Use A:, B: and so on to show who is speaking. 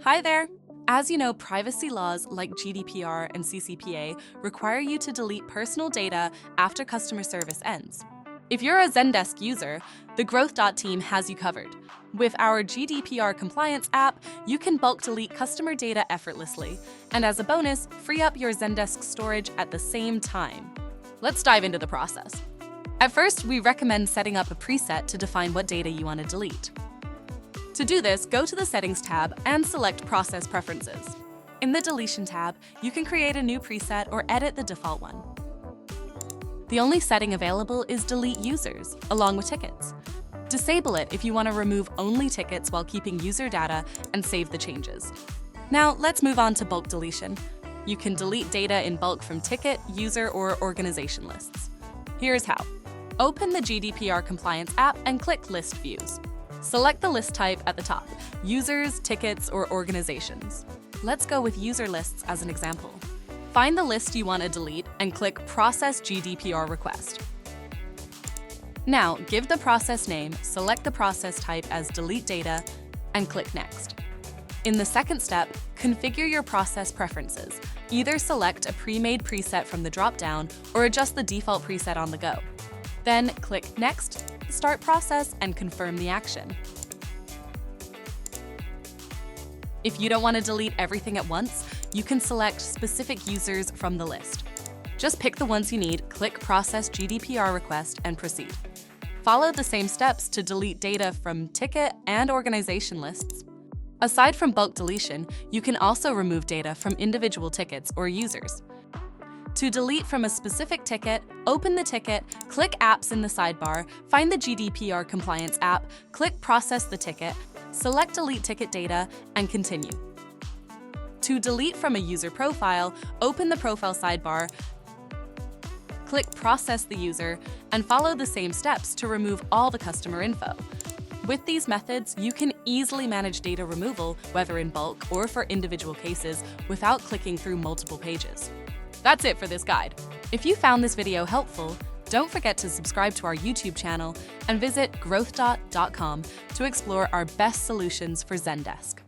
A: Hi there! As you know, privacy laws like GDPR and CCPA require you to delete personal data after customer service ends. If you're a Zendesk user, the GrowthDot team has you covered. With our GDPR Compliance app, you can bulk delete customer data effortlessly, and as a bonus, free up your Zendesk storage at the same time. Let's dive into the process. At first, we recommend setting up a preset to define what data you want to delete. To do this, go to the Settings tab and select Process Preferences. In the Deletion tab, you can create a new preset or edit the default one. The only setting available is Delete Users, along with tickets. Disable it if you want to remove only tickets while keeping user data and save the changes. Now, let's move on to bulk deletion. You can delete data in bulk from ticket, user, or organization lists. Here's how. Open the GDPR Compliance app and click List Views. Select the list type at the top, users, tickets, or organizations. Let's go with user lists as an example. Find the list you want to delete and click Process GDPR Request. Now, give the process name, select the process type as Delete Data, and click Next. In the second step, configure your process preferences. Either select a pre-made preset from the drop-down or adjust the default preset on the go. Then click Next, Start Process, and confirm the action. If you don't want to delete everything at once, you can select specific users from the list. Just pick the ones you need, click Process GDPR Request, and proceed. Follow the same steps to delete data from ticket and organization lists. Aside from bulk deletion, you can also remove data from individual tickets or users. To delete from a specific ticket, open the ticket, click Apps in the sidebar, find the GDPR Compliance app, click Process the ticket, select Delete Ticket Data, and continue. To delete from a user profile, open the Profile sidebar, click Process the user, and follow the same steps to remove all the customer info. With these methods, you can easily manage data removal, whether in bulk or for individual cases, without clicking through multiple pages. That's it for this guide. If you found this video helpful, don't forget to subscribe to our YouTube channel and visit GrowthDot.com to explore our best solutions for Zendesk.